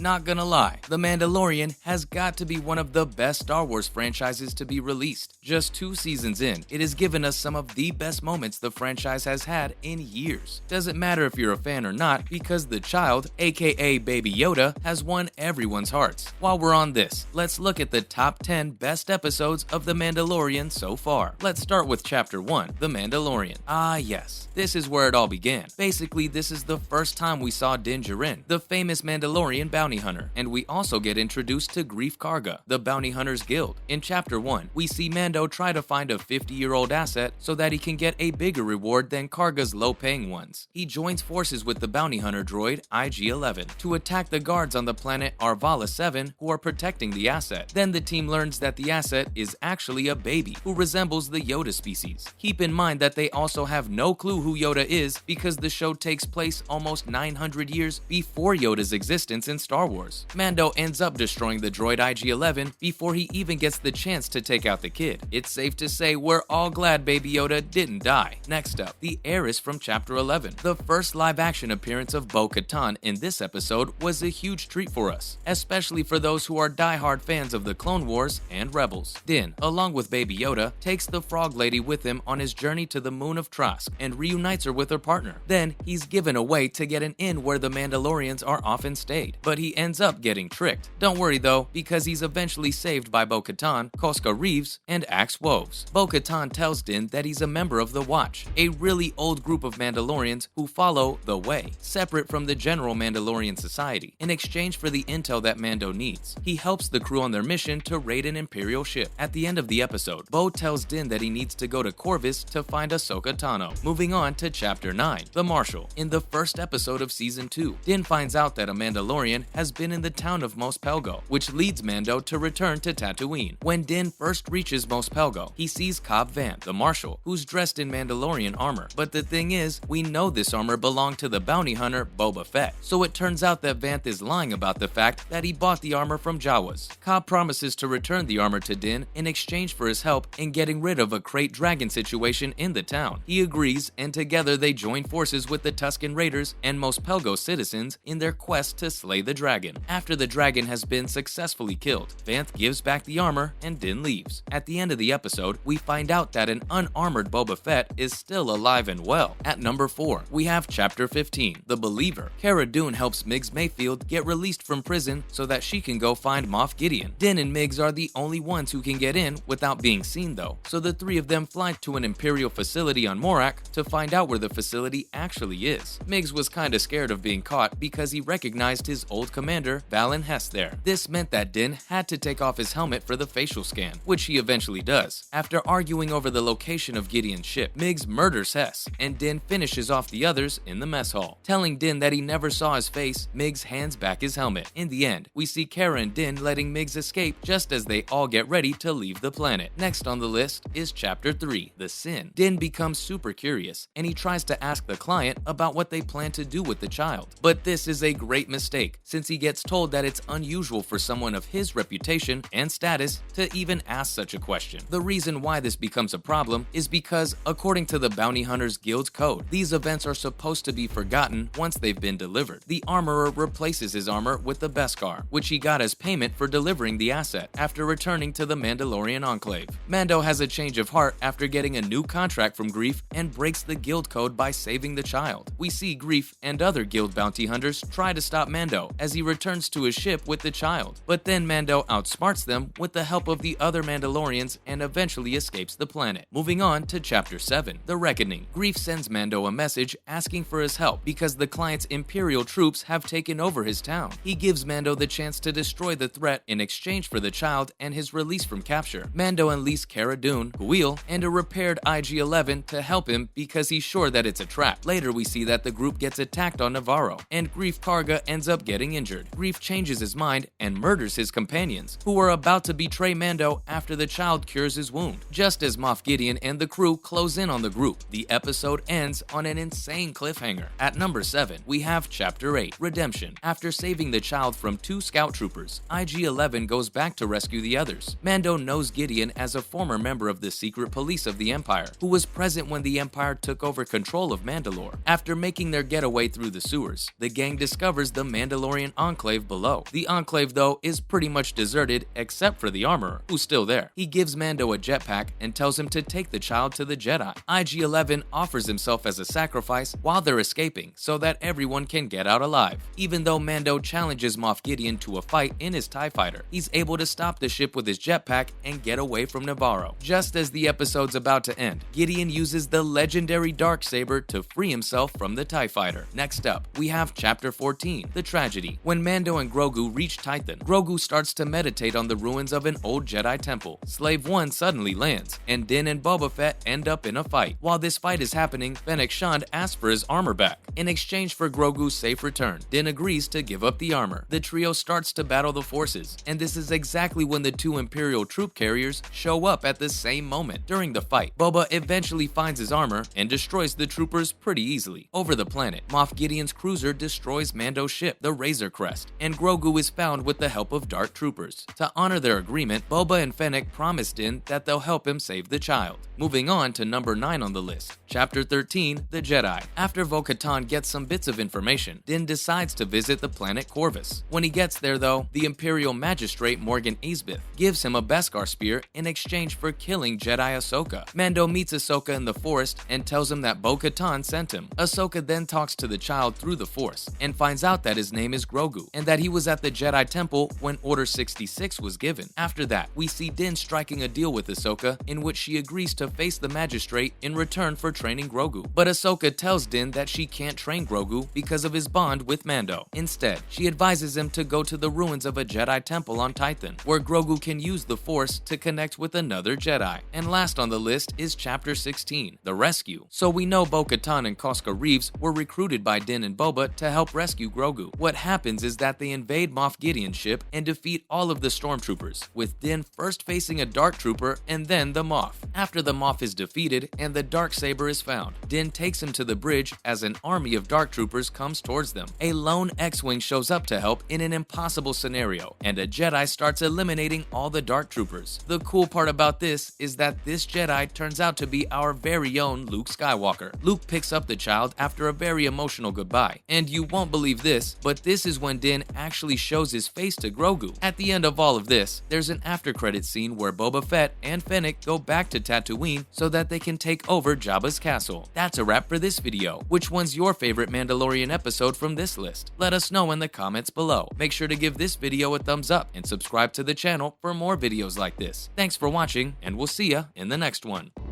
Not gonna lie, The Mandalorian has got to be one of the best Star Wars franchises to be released. Just 2 seasons in, it has given us some of the best moments the franchise has had in years. Doesn't matter if you're a fan or not, because the child, aka Baby Yoda, has won everyone's hearts. While we're on this, let's look at the top 10 best episodes of The Mandalorian so far. Let's start with Chapter 1, The Mandalorian. Ah yes, this is where it all began. Basically, this is the first time we saw Din Djarin, the famous Mandalorian bounty hunter, and we also get introduced to Greef Karga, the bounty hunters guild. In Chapter 1, we see Mando try to find a 50-year-old asset so that he can get a bigger reward than Karga's low-paying ones. He joins forces with the bounty hunter droid IG-11 to attack the guards on the planet Arvala 7 who are protecting the asset. Then the team learns that the asset is actually a baby who resembles the Yoda species. Keep in mind that they also have no clue who Yoda is because the show takes place almost 900 years before Yoda's existence in Star Wars. Mando ends up destroying the droid IG-11 before he even gets the chance to take out the kid. It's safe to say we're all glad Baby Yoda didn't die. Next up, the Heiress from Chapter 11. The first live-action appearance of Bo-Katan in this episode was a huge treat for us, especially for those who are die-hard fans of the Clone Wars and Rebels. Din, along with Baby Yoda, takes the Frog Lady with him on his journey to the moon of Trask and reunites her with her partner. Then, he's given away to get an inn where the Mandalorians are often stayed, but he ends up getting tricked. Don't worry though, because he's eventually saved by Bo-Katan, Koska Reeves, and Axe Woves. Bo-Katan tells Din that he's a member of the Watch, a really old group of Mandalorians who follow the Way, separate from the general Mandalorian society. In exchange for the intel that Mando needs, he helps the crew on their mission to raid an Imperial ship. At the end of the episode, Bo tells Din that he needs to go to Corvus to find Ahsoka Tano. Moving on to Chapter 9, The Marshal. In the first episode of Season 2, Din finds out that a Mandalorian has been in the town of Mos Pelgo, which leads Mando to return to Tatooine. When Din first reaches Mos Pelgo, he sees Cobb Vanth, the Marshal, who's dressed in Mandalorian armor. But the thing is, we know this armor belonged to the bounty hunter Boba Fett, so it turns out that Vanth is lying about the fact that he bought the armor from Jawas. Cobb promises to return the armor to Din in exchange for his help in getting rid of a crate dragon situation in the town. He agrees, and together they join forces with the Tusken Raiders and Mos Pelgo citizens in their quest to slay the dragon. After the dragon has been successfully killed, Vanth gives back the armor and Din leaves. At the end of the episode, we find out that an unarmored Boba Fett is still alive and well. At number 4, we have Chapter 15, The Believer. Cara Dune helps Migs Mayfield get released from prison so that she can go find Moff Gideon. Din and Migs are the only ones who can get in without being seen though, so the three of them fly to an Imperial facility on Morak to find out where the facility actually is. Migs was kinda scared of being caught because he recognized his old commander, Valen Hess there. This meant that Din had to take off his helmet for the facial scan, which he eventually does. After arguing over the location of Gideon's ship, Migs murders Hess, and Din finishes off the others in the mess hall. Telling Din that he never saw his face, Migs hands back his helmet. In the end, we see Cara and Din letting Migs escape just as they all get ready to leave the planet. Next on the list is Chapter 3, The Sin. Din becomes super curious, and he tries to ask the client about what they plan to do with the child. But this is a great mistake, since he gets told that it's unusual for someone of his reputation and status to even ask such a question. The reason why this becomes a problem is because, according to the Bounty Hunters Guild's code, these events are supposed to be forgotten once they've been delivered. The armorer replaces his armor with the Beskar, which he got as payment for delivering the asset after returning to the Mandalorian Enclave. Mando has a change of heart after getting a new contract from Greef and breaks the guild code by saving the child. We see Greef and other guild bounty hunters try to stop Mando as he returns to his ship with the child, but then Mando outsmarts them with the help of the other Mandalorians and eventually escapes the planet. Moving on to Chapter 7, The Reckoning. Greef sends Mando a message asking for his help because the client's Imperial troops have taken over his town. He gives Mando the chance to destroy the threat in exchange for the child and his release from capture. Mando enlists Cara Dune, Kuil, and a repaired IG-11 to help him because he's sure that it's a trap. Later we see that the group gets attacked on Nevarro, and Greef Karga ends up getting injured. Greef changes his mind and murders his companions, who are about to betray Mando after the child cures his wound. Just as Moff Gideon and the crew close in on the group, the episode ends on an insane cliffhanger. At number 7, we have Chapter 8, Redemption. After saving the child from 2 scout troopers, IG-11 goes back to rescue the others. Mando knows Gideon as a former member of the secret police of the Empire, who was present when the Empire took over control of Mandalore. After making their getaway through the sewers, the gang discovers the Mandalorian enclave below. The enclave, though, is pretty much deserted except for the armorer, who's still there. He gives Mando a jetpack and tells him to take the child to the Jedi. IG-11 offers himself as a sacrifice while they're escaping so that everyone can get out alive. Even though Mando challenges Moff Gideon to a fight in his TIE fighter, he's able to stop the ship with his jetpack and get away from Nevarro. Just as the episode's about to end, Gideon uses the legendary darksaber to free himself from the TIE fighter. Next up, we have Chapter 14, The Tragedy. When Mando and Grogu reach Titan, Grogu starts to meditate on the ruins of an old Jedi temple. Slave 1 suddenly lands, and Din and Boba Fett end up in a fight. While this fight is happening, Fennec Shand asks for his armor back. In exchange for Grogu's safe return, Din agrees to give up the armor. The trio starts to battle the forces, and this is exactly when the two Imperial troop carriers show up at the same moment. During the fight, Boba eventually finds his armor and destroys the troopers pretty easily. Over the planet, Moff Gideon's cruiser destroys Mando's ship, the Razor Crest, and Grogu is found with the help of Dark Troopers. To honor their agreement, Boba and Fennec promise Din that they'll help him save the child. Moving on to number 9 on the list, Chapter 13, The Jedi. After Bo-Katan gets some bits of information, Din decides to visit the planet Corvus. When he gets there, though, the Imperial magistrate Morgan Elsbeth gives him a Beskar spear in exchange for killing Jedi Ahsoka. Mando meets Ahsoka in the forest and tells him that Bo-Katan sent him. Ahsoka then talks to the child through the Force and finds out that his name is Grogu and that he was at the Jedi Temple when Order 66 was given. After that, we see Din striking a deal with Ahsoka in which she agrees to face the magistrate in return for training Grogu. But Ahsoka tells Din that she can't train Grogu because of his bond with Mando. Instead, she advises him to go to the ruins of a Jedi temple on Titan, where Grogu can use the Force to connect with another Jedi. And last on the list is Chapter 16, The Rescue. So we know Bo-Katan and Koska Reeves were recruited by Din and Boba to help rescue Grogu. What happens is that they invade Moff Gideon's ship and defeat all of the stormtroopers, with Din first facing a Dark Trooper and then the Moff. After the Moff is defeated and the Darksaber is found, Din takes him to the bridge as an army of Dark Troopers comes towards them. A lone X-Wing shows up to help in an impossible scenario, and a Jedi starts eliminating all the Dark Troopers. The cool part about this is that this Jedi turns out to be our very own Luke Skywalker. Luke picks up the child after a very emotional goodbye, and you won't believe this, but this is when Din actually shows his face to Grogu. At the end of all of this, there's an after-credits scene where Boba Fett and Fennec go back to Tatooine so that they can take over Jabba's castle. That's a wrap for this video. Which one's your favorite Mandalorian episode from this list? Let us know in the comments below. Make sure to give this video a thumbs up and subscribe to the channel for more videos like this. Thanks for watching, and we'll see ya in the next one.